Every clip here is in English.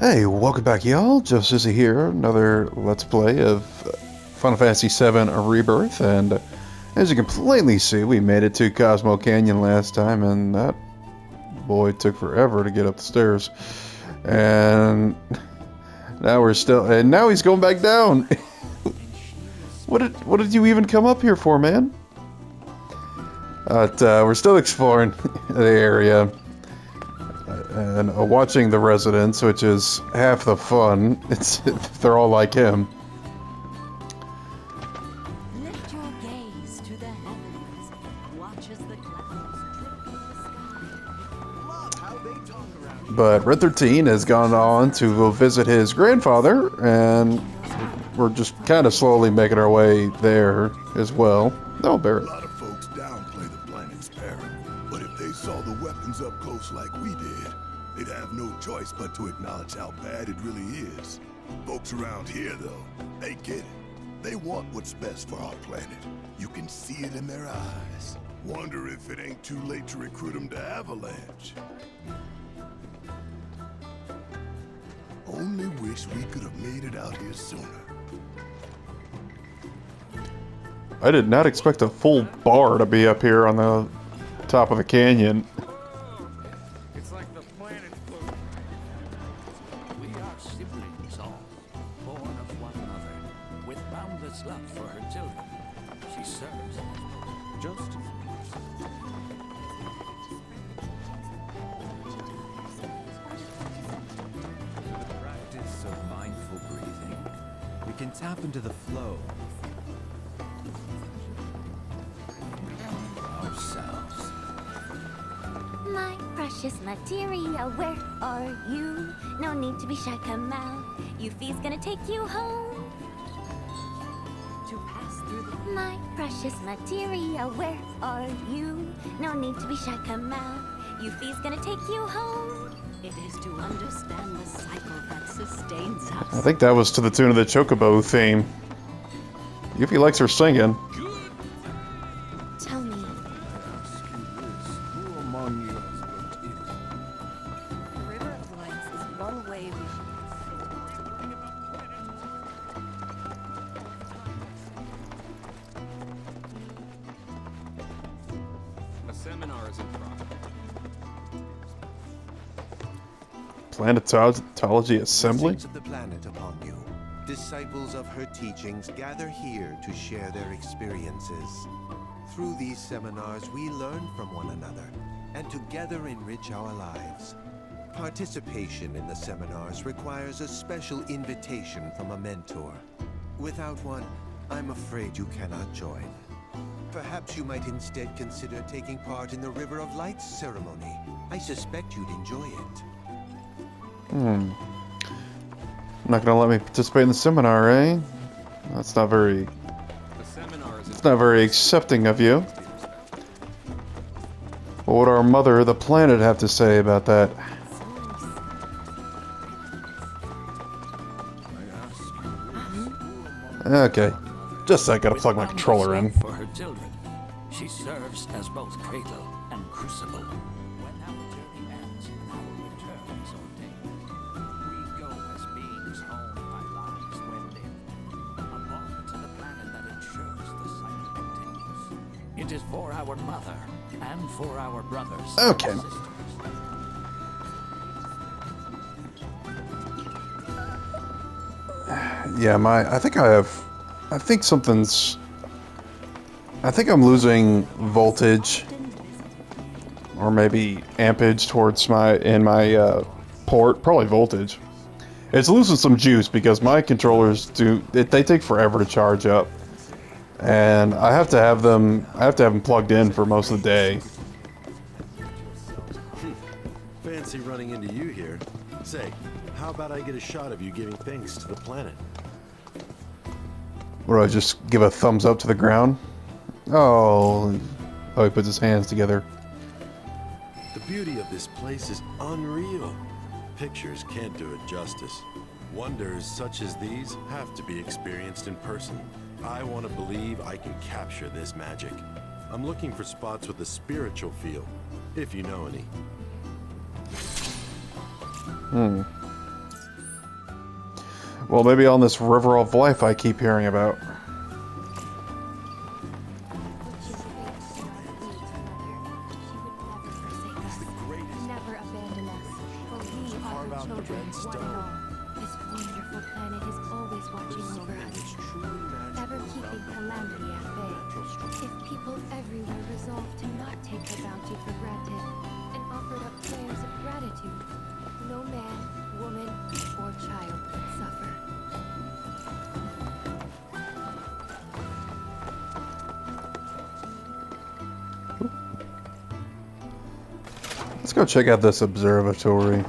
Hey, welcome back, y'all. Joe Sissy here. Another Let's Play of Final Fantasy VII Rebirth, and as you can plainly see, we made it to Cosmo Canyon last time, and that boy took forever to get up the stairs. And now now he's going back down. What did you even come up here for, man? But we're still exploring the area. And watching the residents, which is half the fun. They're all like him. Lift your gaze to the heavens. Watch as the clouds drip in the sky. Love how they talk around. But Red 13 has gone on to go visit his grandfather, and we're just kind of slowly making our way there as well. No, Barrett. A lot of folks downplay the planet's peril, but if they saw the weapons up close like we did, they'd have no choice but to acknowledge how bad it really is. Folks around here, though, they get it. They want what's best for our planet. You can see it in their eyes. Wonder if it ain't too late to recruit them to Avalanche. Only wish we could have made it out here sooner. I did not expect a full bar to be up here on the top of the canyon. It's like the planet floating. We are siblings all, born of one mother, with boundless love for her children. She serves as just as the practice of mindful breathing, we can tap into the flow ourselves. My precious materia, where are you? No need to be shy, come out. Yuffie's gonna take you home. To pass through the... My precious materia, where are you? No need to be shy, come out. Yuffie's gonna take you home. It is to understand the cycle that sustains us. I think that was to the tune of the Chocobo theme. Yuffie likes her singing. Tell me, who among you has looked in? the River of Lights is one way we... A seminar is in progress. Planetology Assembly? Blessings of the planet upon you. Disciples of her teachings gather here to share their experiences. Through these seminars, we learn from one another and together enrich our lives. Participation in the seminars requires a special invitation from a mentor. Without one, I'm afraid you cannot join. Perhaps you might instead consider taking part in the River of Lights ceremony. I suspect you'd enjoy it. Not gonna let me participate in the seminar, eh? That's not very... The seminar is in It's not very accepting of you. What would our mother, the planet, have to say about that? Okay. Just a sec, gotta plug my controller in. For her children, she serves as both cradle and crucible. When our journey ends and our return is ordained, we go as beings owned by lives welded, a bond to the planet that ensures the cycle continues. It is for our mother and for our brothers. Okay. And sisters. Yeah, I think I'm losing voltage, or maybe ampage towards my port, probably voltage. It's losing some juice because my controllers they take forever to charge up. And I have to have them plugged in for most of the day. Fancy running into you here. Say, how about I get a shot of you giving thanks to the planet? What do I just give a thumbs up to the ground? Oh, he puts his hands together. The beauty of this place is unreal. Pictures can't do it justice. Wonders such as these have to be experienced in person. I want to believe I can capture this magic. I'm looking for spots with a spiritual feel, if you know any. Well, maybe on this river of life I keep hearing about. Which is great to our sweet mother. She would never forsake us, never abandon us, for we are her children, one and all. This wonderful planet is always watching over us, ever keeping calamity at bay. If people everywhere resolved to not take her bounty for granted, and offered up prayers of gratitude, no man, woman, or child would suffer. Let's go check out this observatory.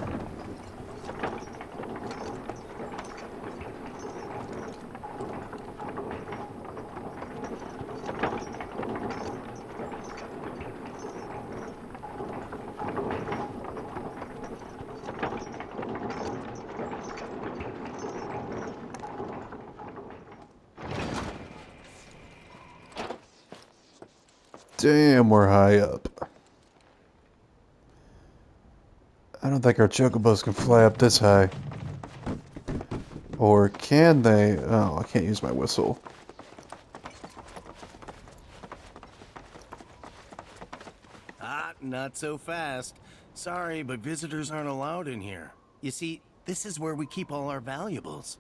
Damn, we're high up. I don't think our chocobos can fly up this high. Or can they? Oh, I can't use my whistle. Ah, not so fast. Sorry, but visitors aren't allowed in here. You see, this is where we keep all our valuables.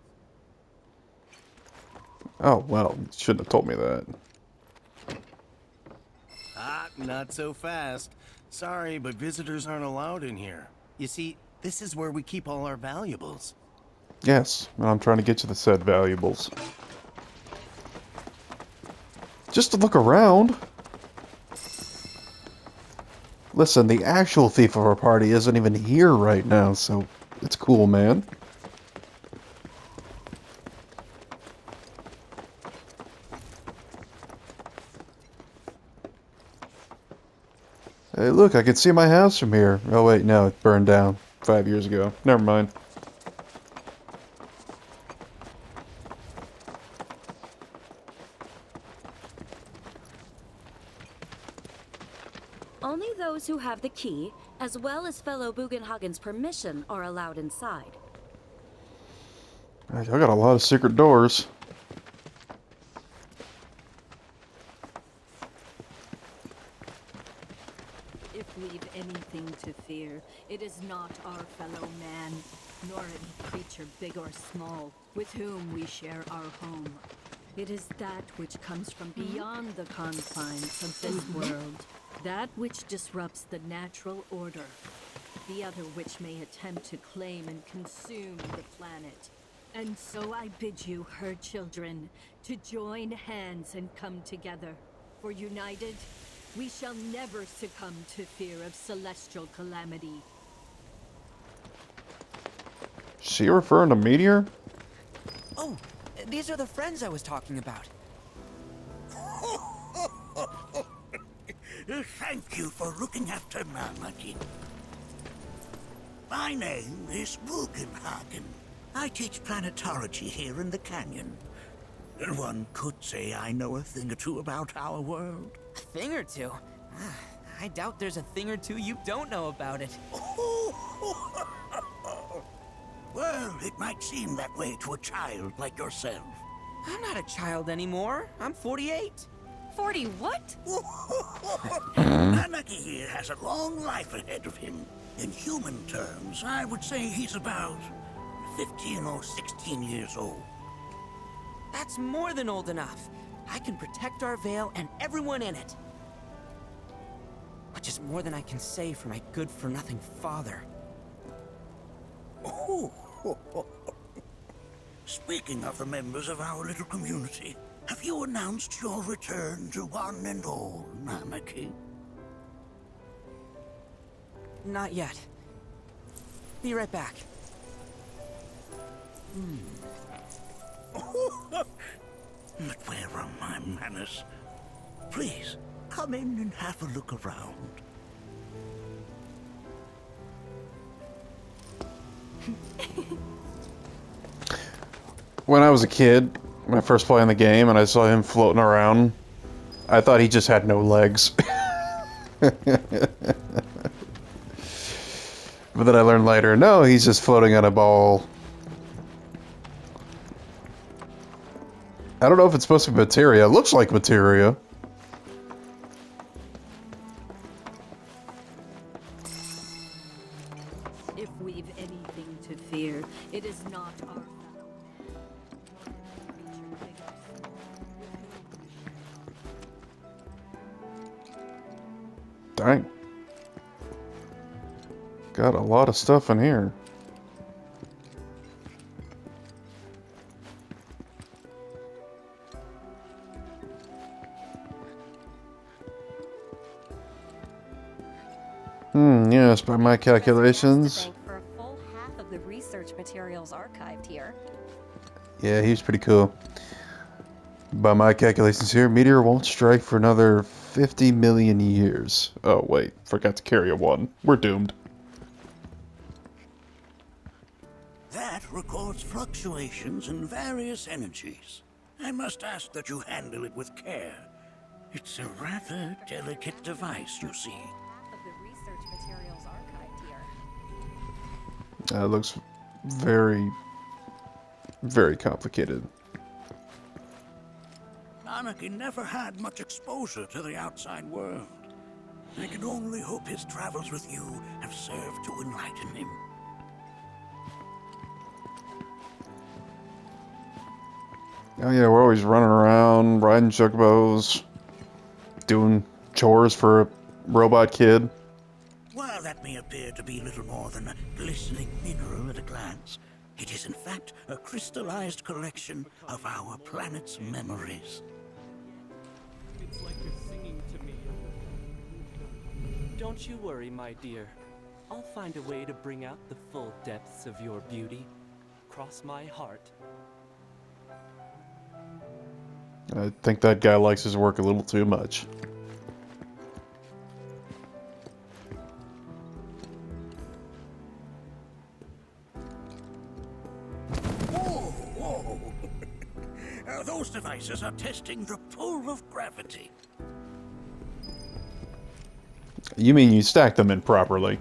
Oh, well, you shouldn't have told me that. Ah, not so fast. Sorry, but visitors aren't allowed in here. You see, this is where we keep all our valuables. Yes, I'm trying to get you the said valuables. Just to look around. Listen, the actual thief of our party isn't even here right now, so it's cool, man. Hey, look, I can see my house from here. Oh, wait, no, it burned down 5 years ago. Never mind. Only those who have the key, as well as fellow Bugenhagen's permission, are allowed inside. I got a lot of secret doors. If we've anything to fear, it is not our fellow man, nor any creature big or small, with whom we share our home. It is that which comes from beyond the confines of this world, that which disrupts the natural order, the other which may attempt to claim and consume the planet. And so I bid you, her children, to join hands and come together. For united, we shall never succumb to fear of celestial calamity. Is she referring to Meteor? Oh, these are the friends I was talking about. Thank you for looking after Marmaduke. My name is Bugenhagen. I teach planetology here in the canyon. One could say I know a thing or two about our world. A thing or two? I doubt there's a thing or two you don't know about it. Well, it might seem that way to a child like yourself. I'm not a child anymore. I'm 48. 40 what? Anaki here has a long life ahead of him. In human terms, I would say he's about 15 or 16 years old. That's more than old enough. I can protect our Veil and everyone in it. Which is more than I can say for my good-for-nothing father. Speaking of the members of our little community, have you announced your return to one and all, Namaki? Not yet. Be right back. But where are my manners? Please, come in and have a look around. When I was a kid, when I first played in the game and I saw him floating around, I thought he just had no legs. But then I learned later, no, he's just floating on a ball. I don't know if it's supposed to be materia. It looks like materia. If we've anything to fear, it is not our fellow man, nor any creature big or small, with whom Dang. Got a lot of stuff in here. Yes, by my calculations. For a full half of the research materials archived here. Yeah, he's pretty cool. By my calculations here, meteor won't strike for another 50 million years. Oh, wait. Forgot to carry a 1. We're doomed. That records fluctuations in various energies. I must ask that you handle it with care. It's a rather delicate device, you see. Half of the research materials archived here. It looks very, very complicated. Anakin never had much exposure to the outside world. I can only hope his travels with you have served to enlighten him. Oh yeah, we're always running around, riding chocobos, doing chores for a robot kid. While that may appear to be little more than a glistening mineral at a glance, it is in fact a crystallized collection of our planet's memories. It's like you're singing to me. Don't you worry, my dear. I'll find a way to bring out the full depths of your beauty. Cross my heart. I think that guy likes his work a little too much. Whoa, whoa! Those devices are testing the pull of gravity. You mean you stacked them improperly?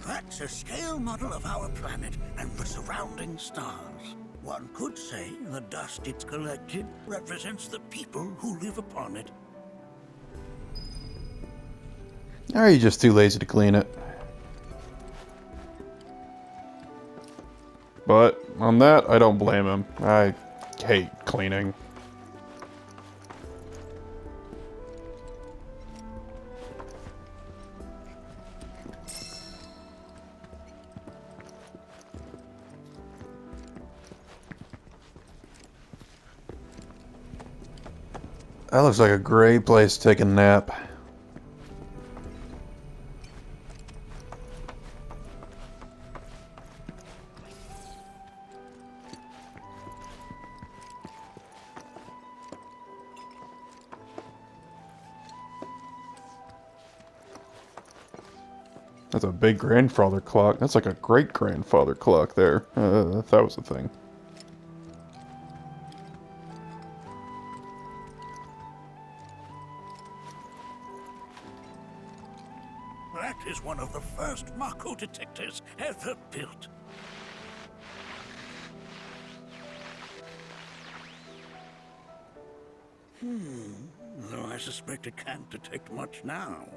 That's a scale model of our planet and the surrounding stars. One could say the dust it's collected represents the people who live upon it. Or are you just too lazy to clean it? But on that, I don't blame him. I hate cleaning. That looks like a great place to take a nap. That's a big grandfather clock. That's like a great grandfather clock there. If that was a thing. That is one of the first Mako detectors ever built. Though I suspect it can't detect much now.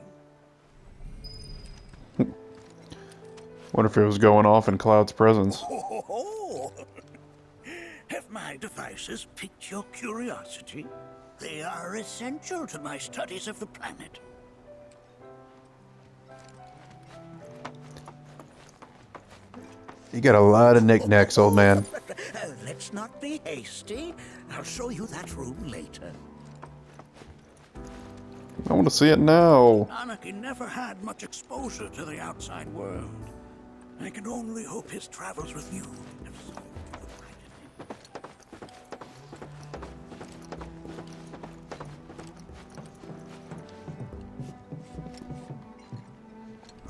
Wonder if it was going off in Cloud's presence. Oh, have my devices piqued your curiosity? They are essential to my studies of the planet. You got a lot of knickknacks, old man. Let's not be hasty. I'll show you that room later. I want to see it now. Anakin never had much exposure to the outside world. I can only hope his travels with you have served to enlighten him.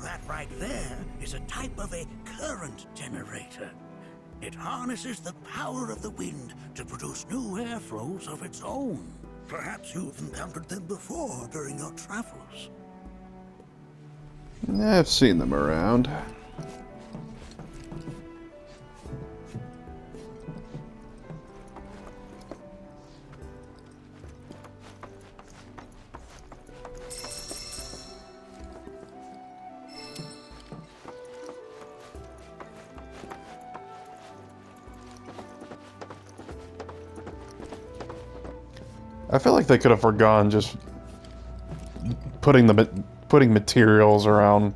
That right there is a type of a current generator. It harnesses the power of the wind to produce new airflows of its own. Perhaps you've encountered them before during your travels. I've seen them around. I feel like they could have forgone just putting materials around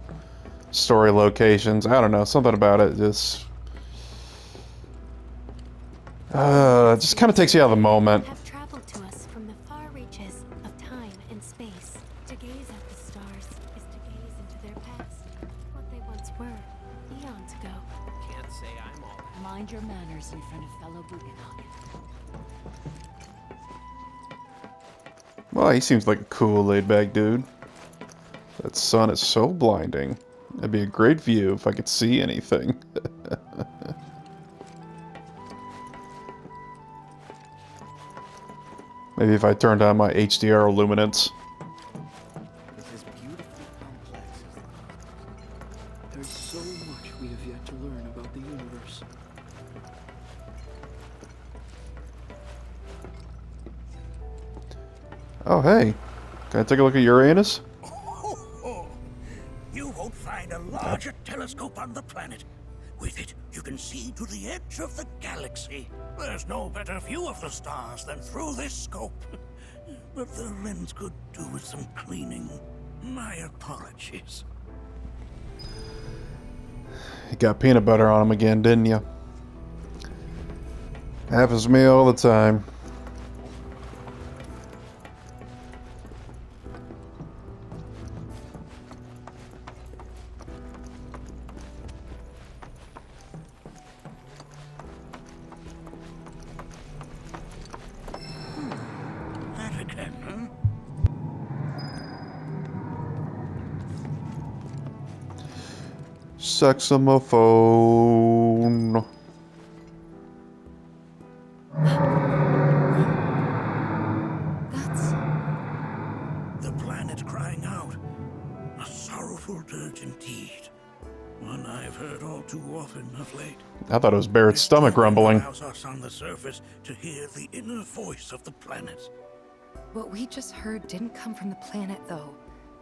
story locations. I don't know, something about it just kind of takes you out of the moment. Have traveled to us from the far reaches of time and space. To gaze at the stars is to gaze into their past, what they once were, eons ago. Can't say I'm all that. Mind your manners in front of fellow Bugenhagen. Well, he seems like a cool, laid-back dude. That sun is so blinding. It'd be a great view if I could see anything. Maybe if I turned on my HDR luminance. This is beautifully complex. There's so much we have yet to learn about the universe. Oh, hey. Can I take a look at Uranus? You won't find a larger telescope on the planet. With it, you can see to the edge of the galaxy. There's no better view of the stars than through this scope. But the lens could do with some cleaning. My apologies. You got peanut butter on him again, didn't you? Happens to me all the time. That again, huh? Saxophone. That's... The planet crying out. A sorrowful dirge indeed. One I've heard all too often of late. I thought it was Barrett's stomach rumbling. Allows us on the surface to hear the inner voice of the planet. What we just heard didn't come from the planet, though.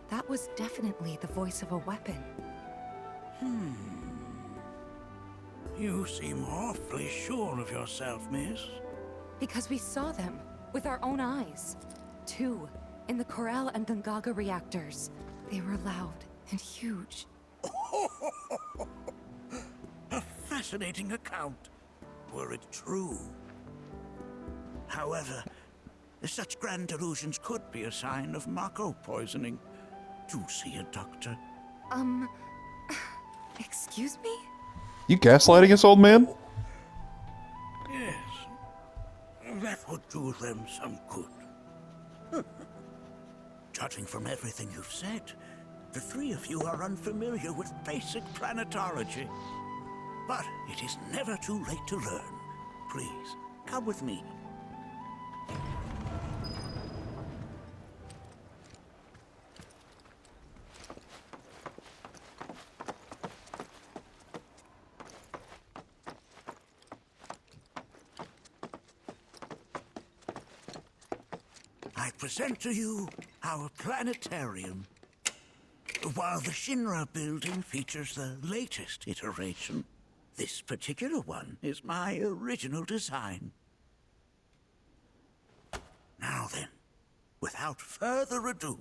That was definitely the voice of a weapon. You seem awfully sure of yourself, miss. Because we saw them with our own eyes. Two, in the Corel and Gungaga reactors. They were loud and huge. A fascinating account, were it true. However, such grand delusions could be a sign of Mako poisoning. Do see a doctor. Excuse me? You gaslighting us, old man? Yes, that would do them some good. Judging from everything you've said, the three of you are unfamiliar with basic planetology. But it is never too late to learn. Please, come with me. I present to you our planetarium. While the Shinra building features the latest iteration, this particular one is my original design. Now then, without further ado,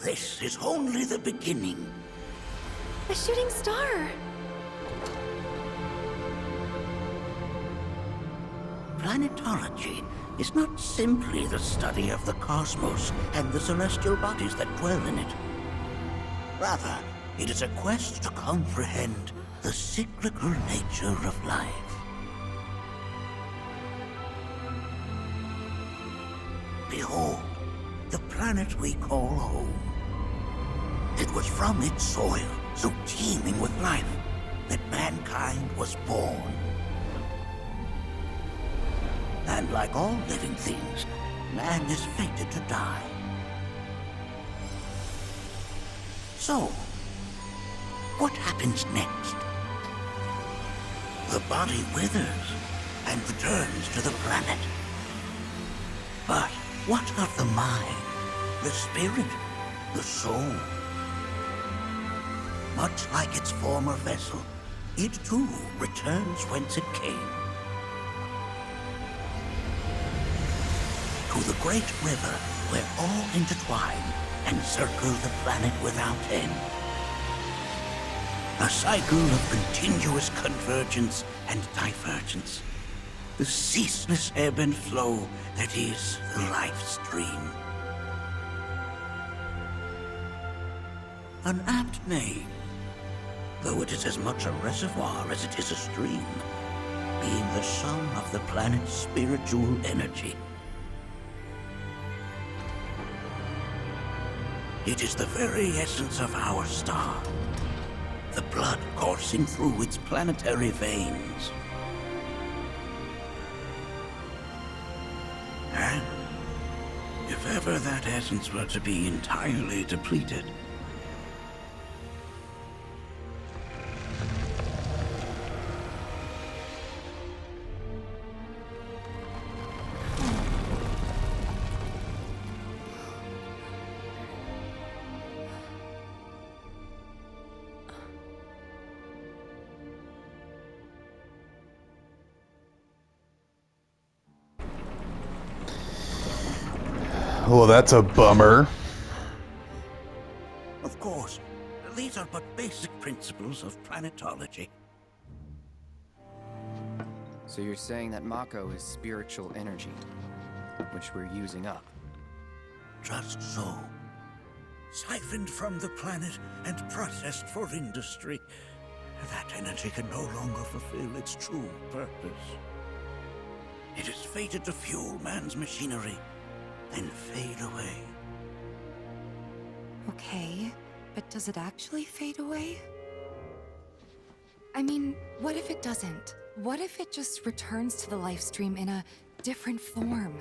This is only the beginning. A shooting star! Planetology is not simply the study of the cosmos and the celestial bodies that dwell in it. Rather, it is a quest to comprehend the cyclical nature of life. Behold, the planet we call home. It was from its soil, so teeming with life, that mankind was born. And like all living things, man is fated to die. So, what happens next? The body withers and returns to the planet. But what of the mind, the spirit, the soul? Much like its former vessel, it too returns whence it came. To the great river where all intertwine and circle the planet without end. A cycle of continuous convergence and divergence. The ceaseless ebb and flow that is the life stream. An apt name, though it is as much a reservoir as it is a stream, being the sum of the planet's spiritual energy. It is the very essence of our star, the blood coursing through its planetary veins. And if ever that essence were to be entirely depleted, Well, that's a bummer. of course, these are but basic principles of planetology. So you're saying that Mako is spiritual energy, which we're using up? Just so. Siphoned from the planet and processed for industry, that energy can no longer fulfill its true purpose. It is fated to fuel man's machinery, then fade away. Okay, but does it actually fade away? I mean, what if it doesn't? What if it just returns to the life stream in a different form?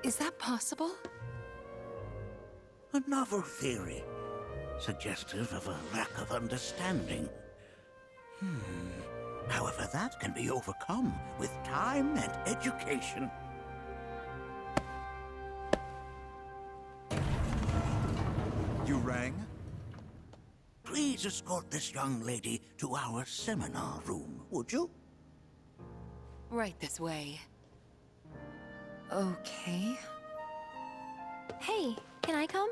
Is that possible? A novel theory, suggestive of a lack of understanding. However, that can be overcome with time and education. You rang? Please escort this young lady to our seminar room, would you? Right this way. Okay. Hey, can I come?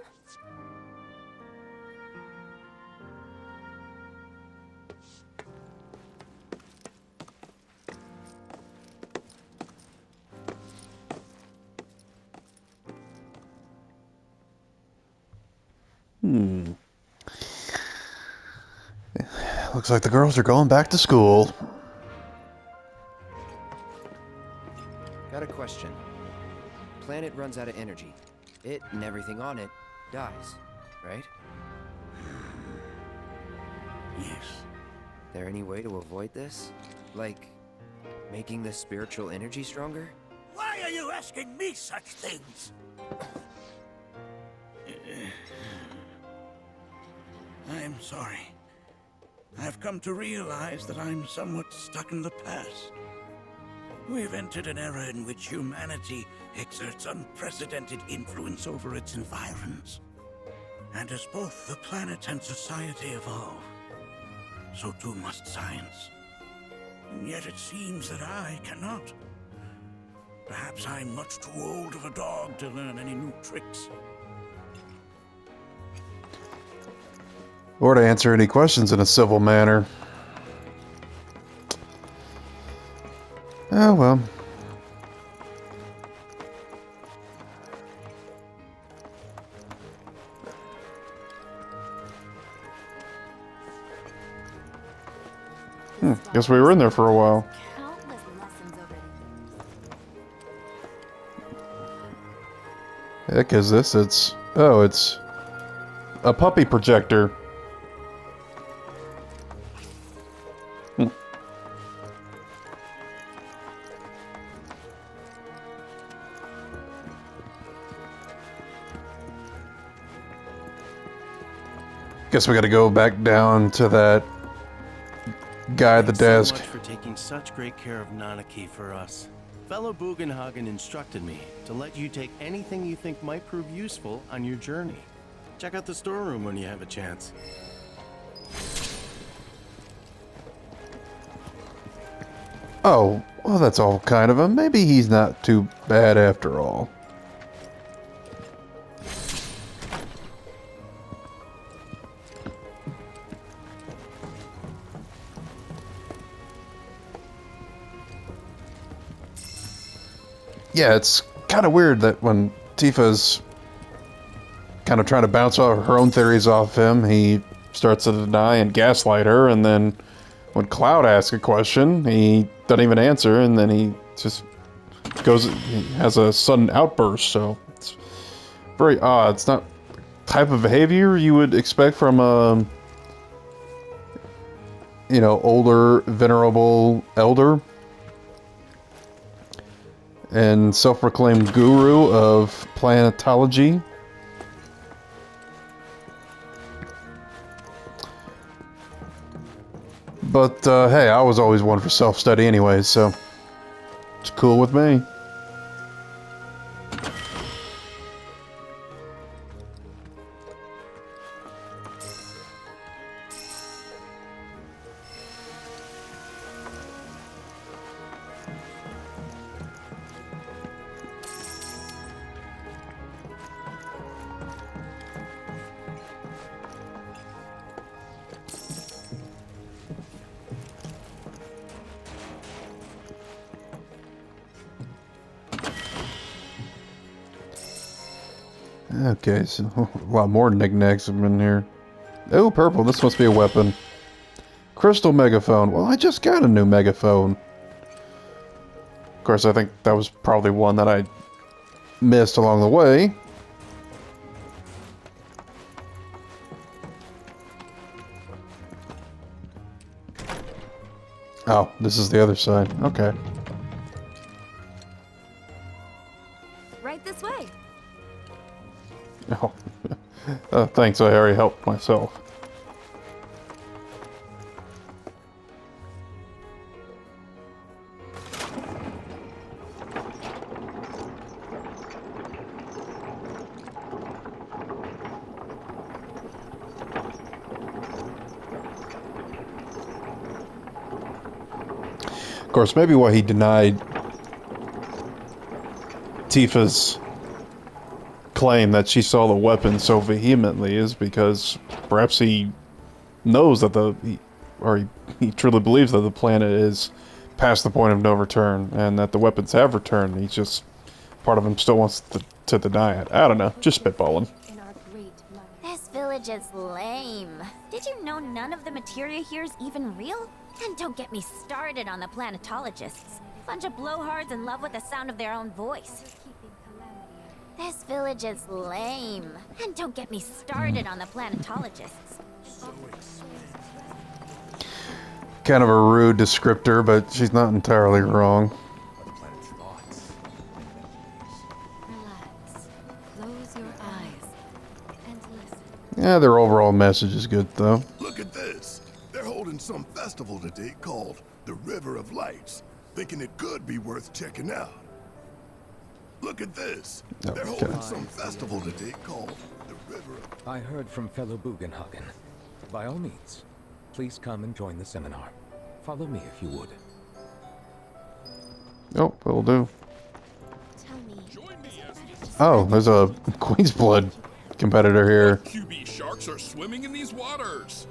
Looks like the girls are going back to school. Got a question. Planet runs out of energy. It and everything on it dies, right? Yes. There any way to avoid this? Like, making the spiritual energy stronger? Why are you asking me such things? I'm sorry. I've come to realize that I'm somewhat stuck in the past. We've entered an era in which humanity exerts unprecedented influence over its environs. And as both the planet and society evolve, so too must science. And yet it seems that I cannot. Perhaps I'm much too old of a dog to learn any new tricks. Or to answer any questions in a civil manner. Oh well. Guess we were in there for a while. Countless lessons over Heck is this? It's a puppy projector. Guess we gotta go back down to that guy at the desk. Thanks so much for taking such great care of Nanaki for us. Fellow Bugenhagen instructed me to let you take anything you think might prove useful on your journey. Check out the storeroom when you have a chance. Oh, well, that's all kind of him. Maybe he's not too bad after all. Yeah, it's kind of weird that when Tifa's kind of trying to bounce off her own theories off him, he starts to deny and gaslight her, and then when Cloud asks a question, he doesn't even answer, and then he just he has a sudden outburst, so it's very odd. It's not the type of behavior you would expect from a, you know, older, venerable elder and self-proclaimed guru of planetology. But, hey, I was always one for self-study anyway, so it's cool with me. Okay, so a lot more knickknacks have been here. Oh, purple. This must be a weapon. Crystal megaphone. Well, I just got a new megaphone. Of course, I think that was probably one that I missed along the way. Oh, this is the other side. Okay. Right this way. Oh, thanks. I already helped myself. Of course, maybe why he denied Tifa's claim that she saw the weapon so vehemently is because perhaps he knows that he truly believes that the planet is past the point of no return and that the weapons have returned. He's just, part of him still wants to deny it. I don't know, just spitballing. This village is lame. Did you know none of the materia here is even real? And don't get me started on the planetologists. Bunch of blowhards in love with the sound of their own voice. This village is lame. And don't get me started on the planetologists. Kind of a rude descriptor, but she's not entirely wrong. Relax. Close your eyes and listen. Yeah, their overall message is good, though. Look at this. They're holding some festival today called the River of Lights, thinking it could be worth checking out. Look at this. They're holding some festival today called the River of... I heard from fellow Bugenhagen. By all means, please come and join the seminar. Follow me if you would. Oh, will do. Oh, there's a Queen's Blood competitor here. QB sharks are swimming in these waters.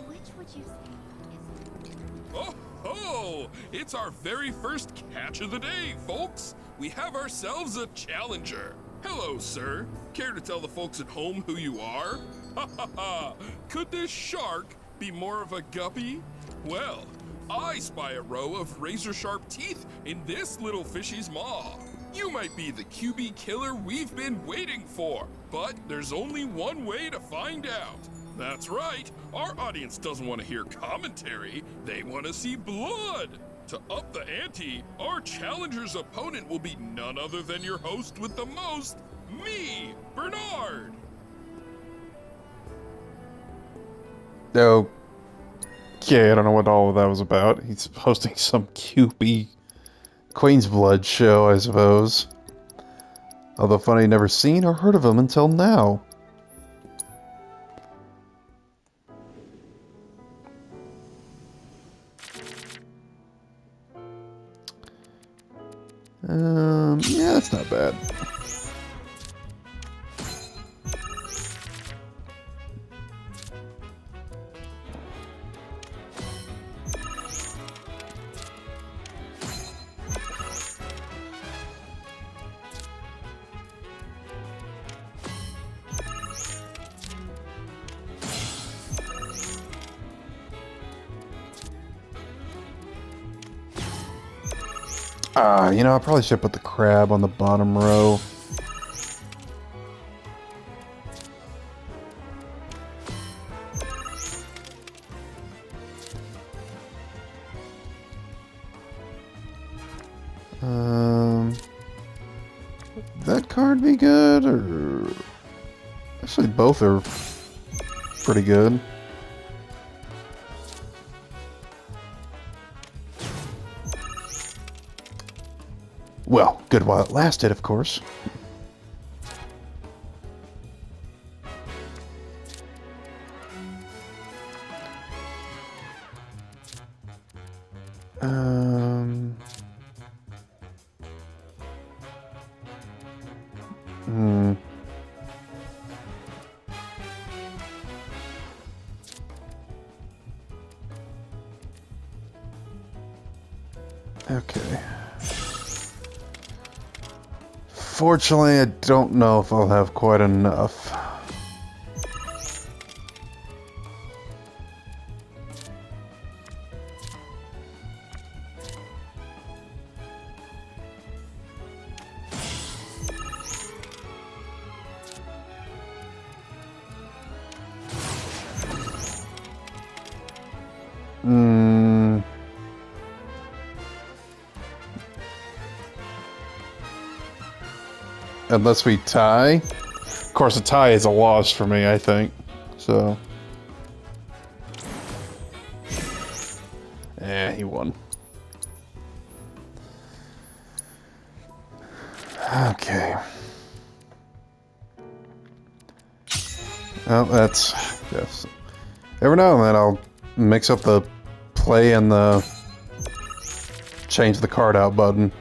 Which would you say Oh, ho! It's our very first catch of the day, folks. We have ourselves a challenger. Hello, sir. Care to tell the folks at home who you are? Ha ha ha! Could this shark be more of a guppy? Well, I spy a row of razor-sharp teeth in this little fishy's maw. You might be the QB killer we've been waiting for, but there's only one way to find out. That's right, our audience doesn't want to hear commentary, they want to see blood. To up the ante, our challenger's opponent will be none other than your host with the most, me, Bernard. Okay, I don't know what all of that was about. He's hosting some QB Queen's Blood show, I suppose. Although funny, never seen or heard of him until now. Yeah, that's not bad. You know, I probably should put the crab on the bottom row. That card be good, or actually both are pretty good. Well, good while it lasted, of course. Okay. Fortunately, I don't know if I'll have quite enough. Unless we tie. Of course, a tie is a loss for me, I think. So. He won. Okay. Well, that's... yes. Every now and then I'll mix up the play and the change the card out button.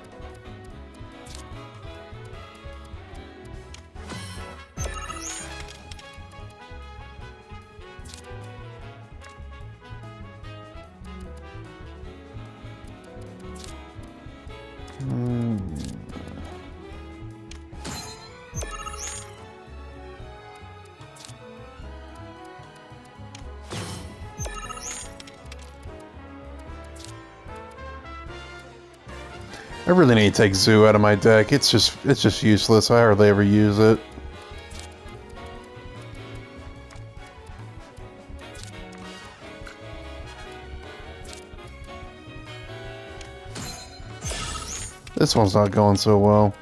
I really need to take Zoo out of my deck. It's just useless. I hardly ever use it. This one's not going so well.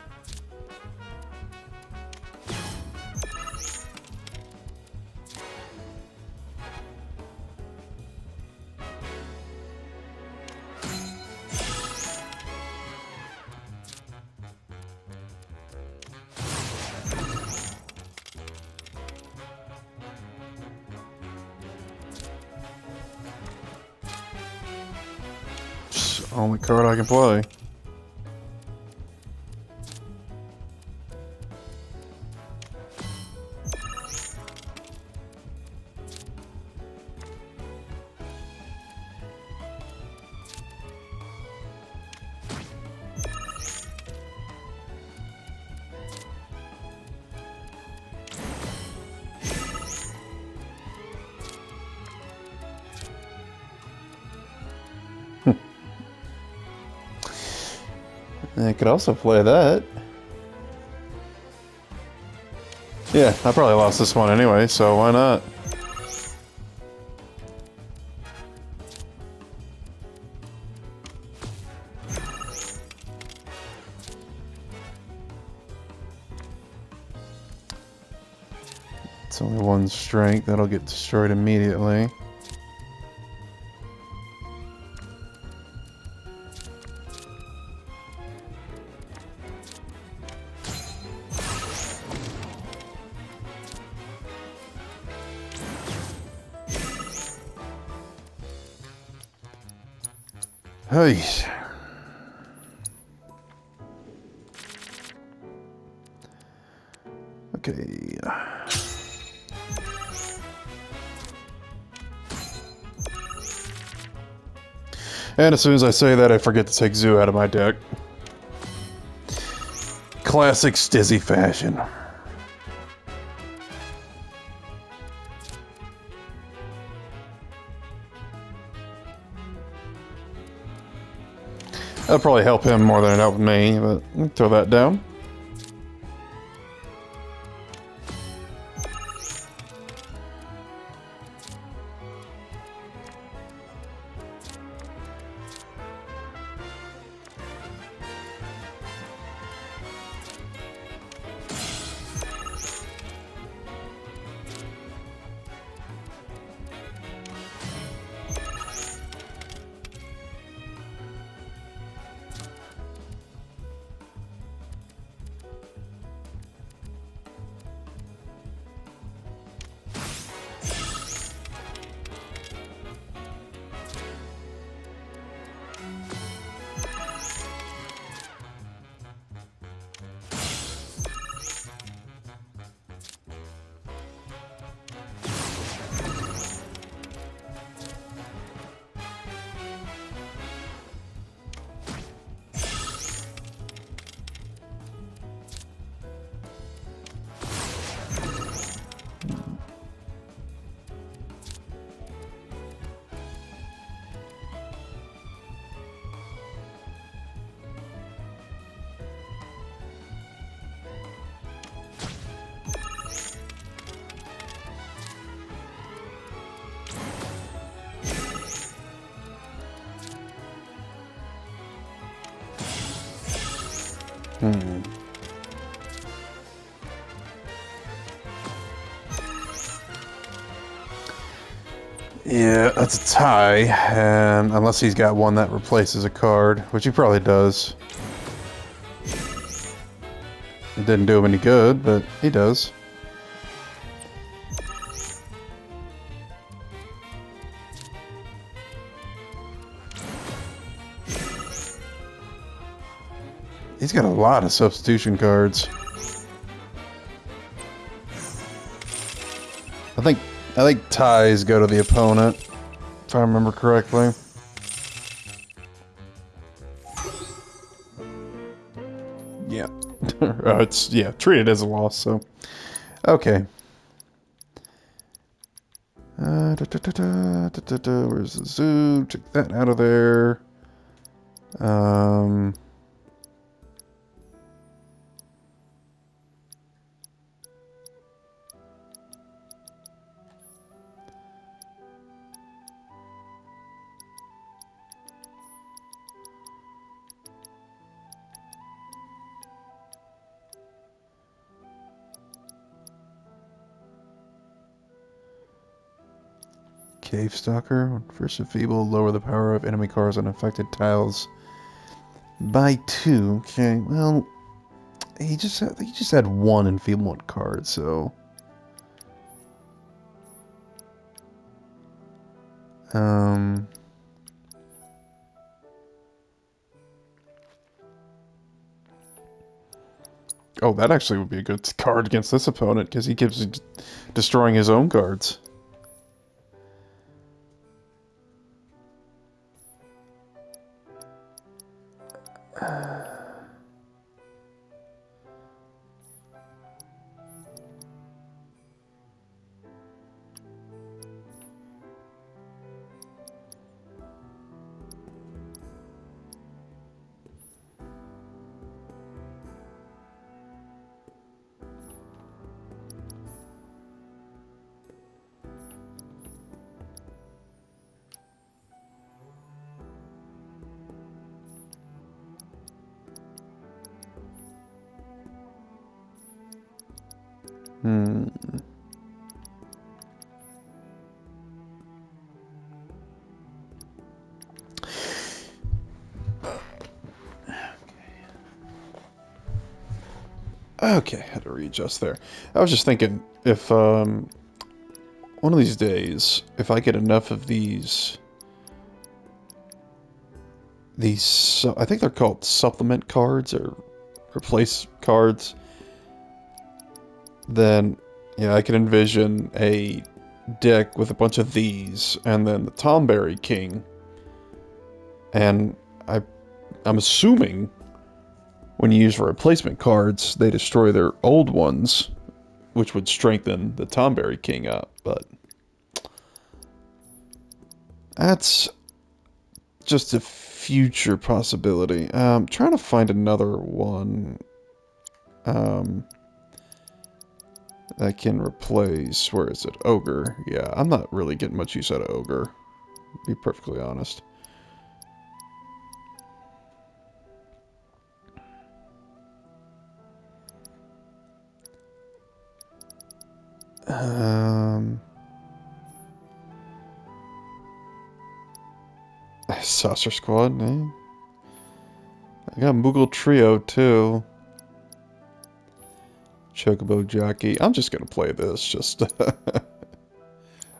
Only card I can play. I could also play that. Yeah, I probably lost this one anyway, so why not? It's only one strength, that'll get destroyed immediately. Hey. Okay. And as soon as I say that, I forget to take Zoo out of my deck. Classic Stizzy fashion. That'll probably help him more than it helped me, but throw that down. Yeah, that's a tie, and unless he's got one that replaces a card, which he probably does. It didn't do him any good, but he does. He's got a lot of substitution cards. I think ties go to the opponent, if I remember correctly. Yeah. It's treated as a loss, so. Okay. Where's the Zoo? Check that out of there. Cave Stalker. First enfeeble, lower the power of enemy cards on affected tiles by 2. Okay, well, he just had one enfeeblement card, so oh, that actually would be a good card against this opponent because he keeps destroying his own cards. Hmm. Okay, had to readjust there. I was just thinking, if one of these days, if I get enough of these, I think they're called supplement cards or replace cards, then yeah, I can envision a deck with a bunch of these, and then the Tomberry King, and I'm assuming when you use replacement cards, they destroy their old ones, which would strengthen the Tomberry King up, but that's just a future possibility. Trying to find another one that can replace, where is it? Ogre. Yeah, I'm not really getting much use out of Ogre, to be perfectly honest. Saucer Squad, eh? I got Moogle Trio, too. Chocobo Jockey. I'm just gonna play this, just...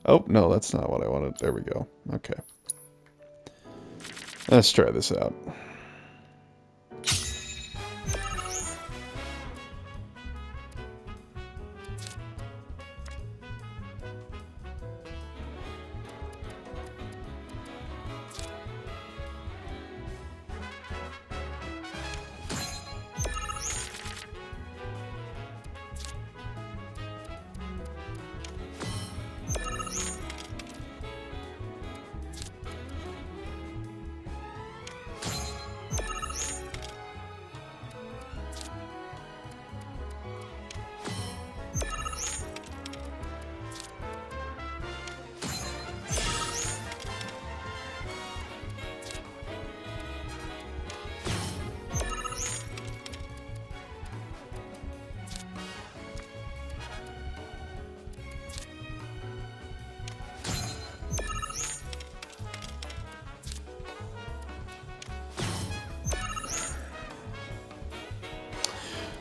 Oh, no, that's not what I wanted. There we go. Okay. Let's try this out.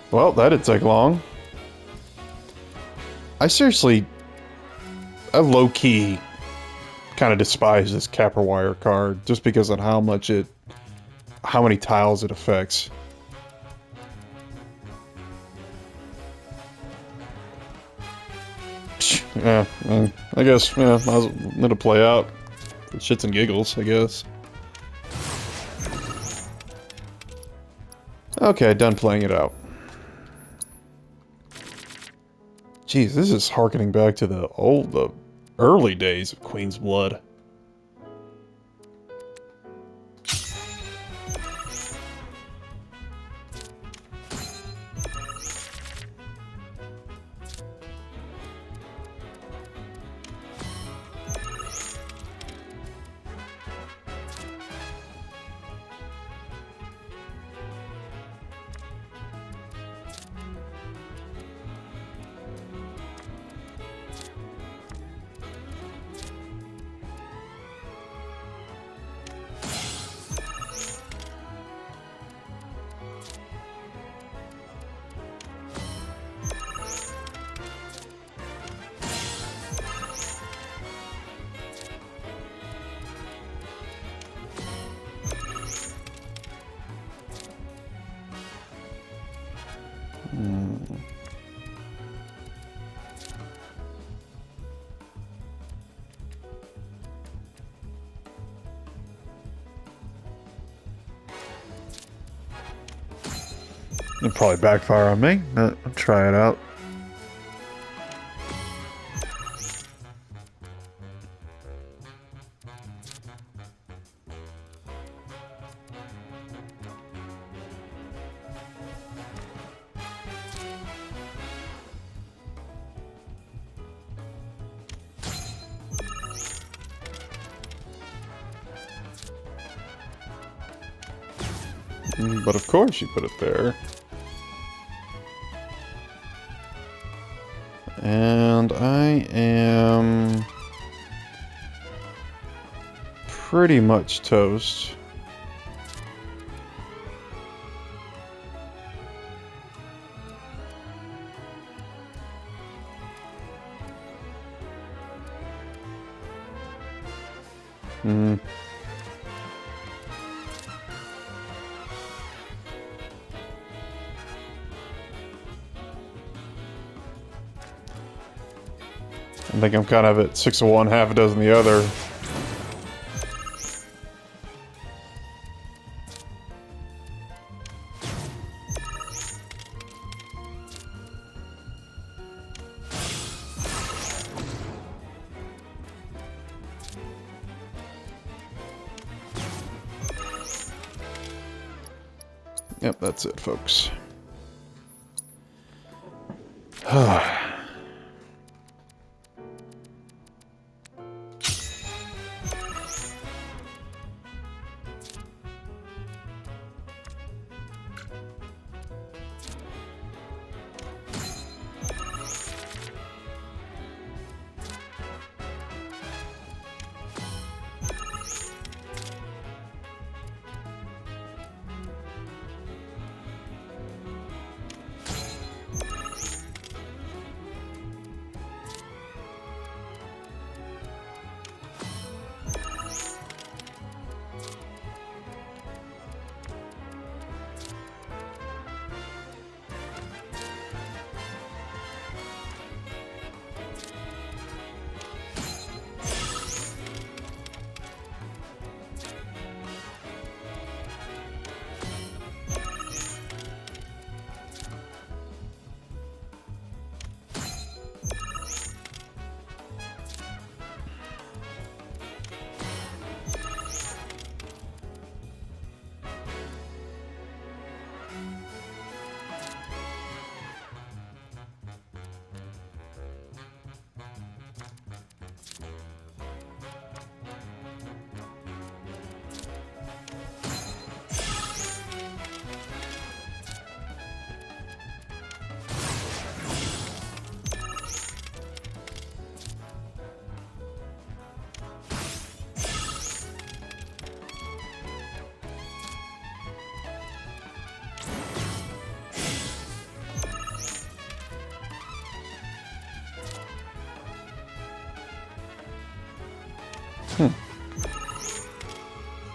Well, that didn't take long. I low-key kind of despise this Capper Wire card just because of how many tiles it affects. Yeah, I guess, yeah, might as well let it play out. For shits and giggles, I guess. Okay, done playing it out. Jeez, this is harkening back to the early days of Queen's Blood. It'll probably backfire on me, but I'll try it out. But of course you put it there. And I am pretty much toast. I think I'm kind of at 6 of one, half a dozen the other. Yep, that's it, folks.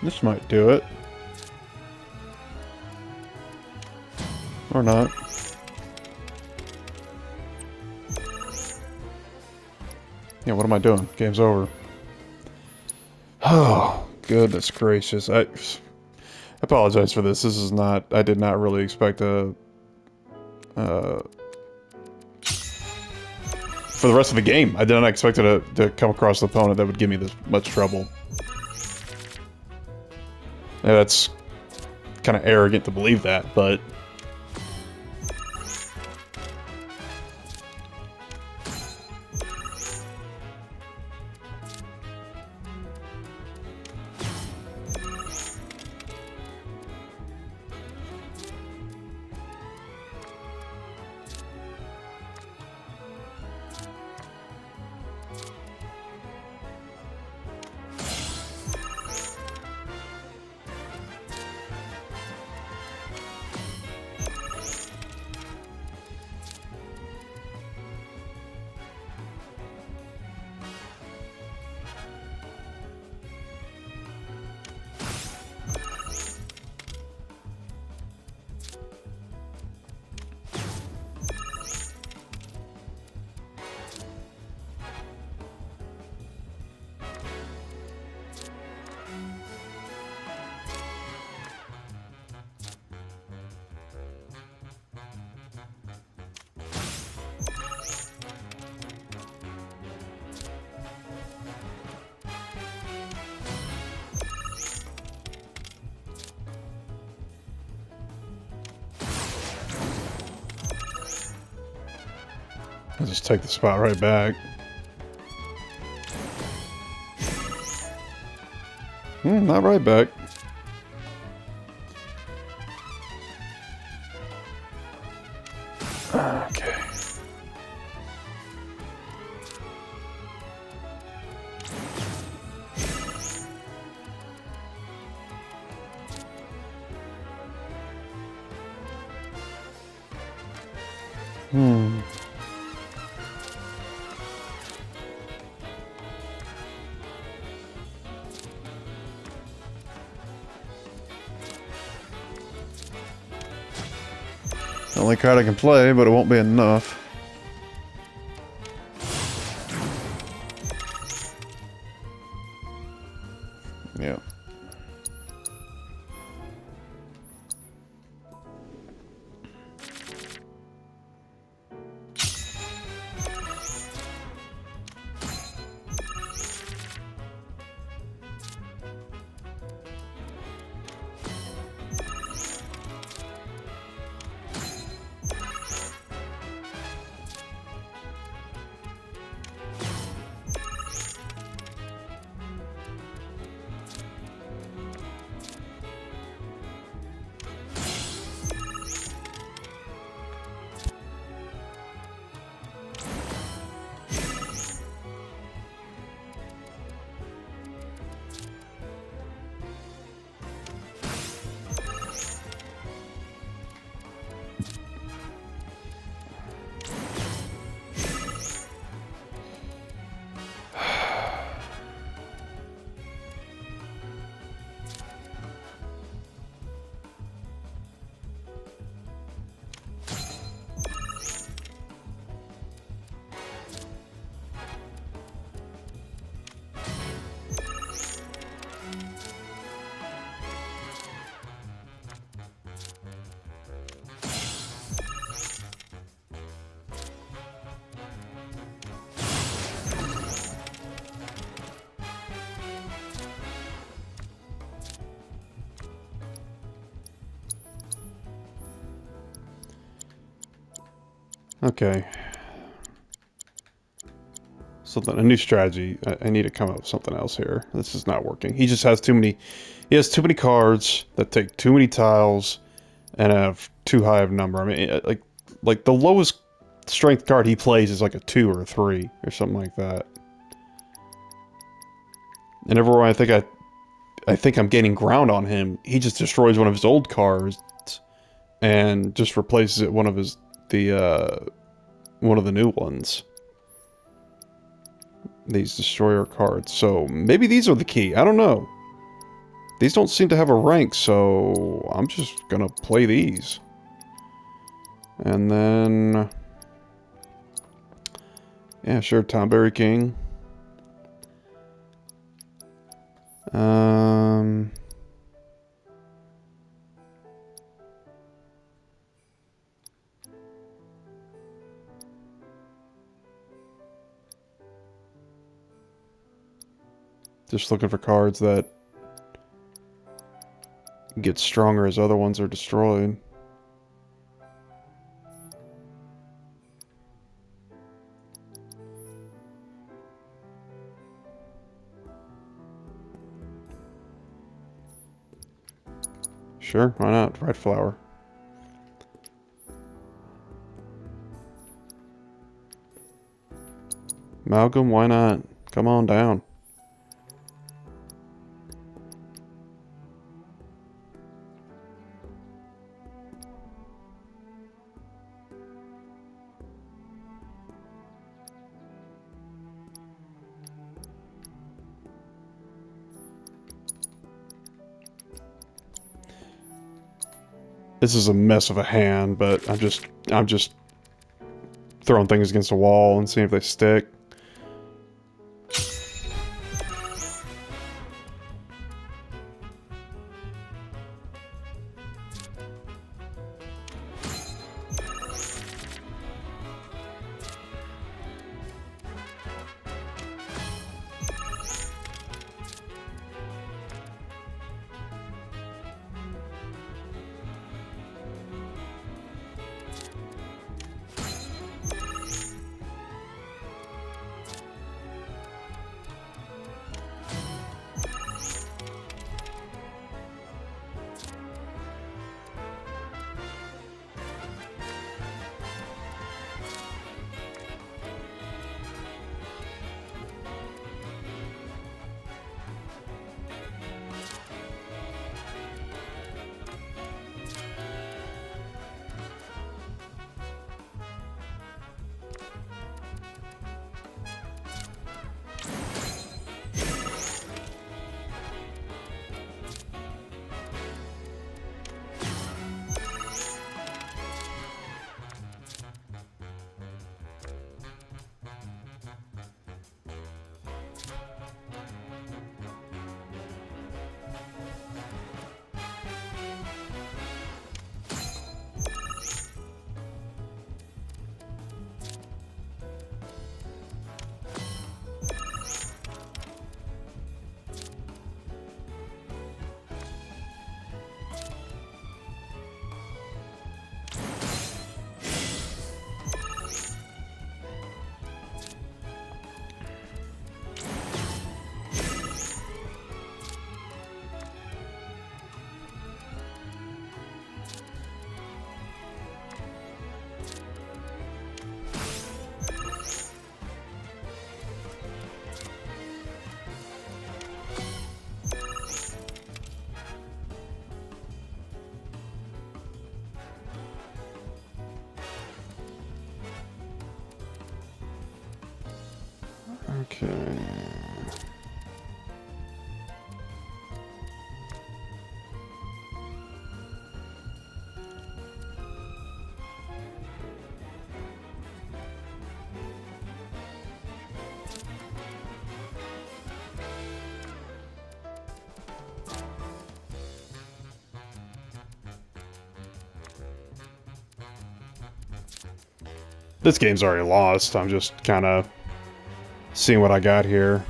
This might do it. Or not. Yeah, what am I doing? Game's over. Oh, goodness gracious. I apologize for this. This is not... I did not really expect a... for the rest of the game, I did not expect to come across an opponent that would give me this much trouble. Yeah, that's kind of arrogant to believe that, but... I'll just take the spot right back. Not right back. Okay. Hmm. Only card I can play, but it won't be enough. Yeah. Okay. Something, a new strategy. I need to come up with something else here. This is not working. He just has too many. He has too many cards that take too many tiles and have too high of a number. I mean, like the lowest strength card he plays is like a 2 or a 3 or something like that. And everywhere I think I'm gaining ground on him, he just destroys one of his old cards and just replaces it with one of the new ones. These destroyer cards. So maybe these are the key. I don't know. These don't seem to have a rank, so I'm just gonna play these. And then... yeah, sure, Tomberry King. Just looking for cards that get stronger as other ones are destroyed. Sure, why not? Red flower. Malcolm, why not? Come on down. This is a mess of a hand, but I'm just throwing things against the wall and seeing if they stick. Okay. This game's already lost. I'm just kind of seeing what I got here.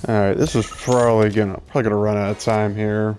Alright, this is probably gonna run out of time here.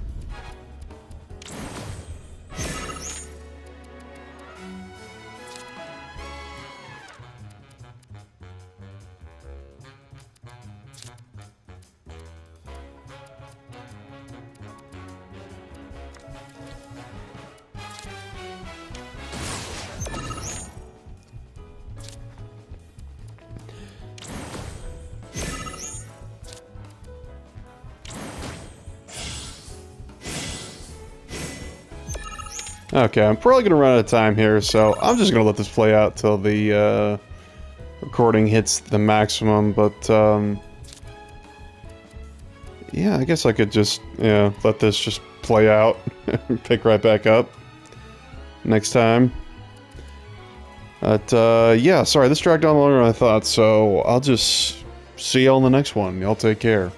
Okay, I'm probably gonna run out of time here, so I'm just gonna let this play out till the recording hits the maximum, but yeah, I guess I could just let this just play out and pick right back up next time. But yeah, sorry, this dragged on longer than I thought, so I'll just see y'all in the next one. Y'all take care.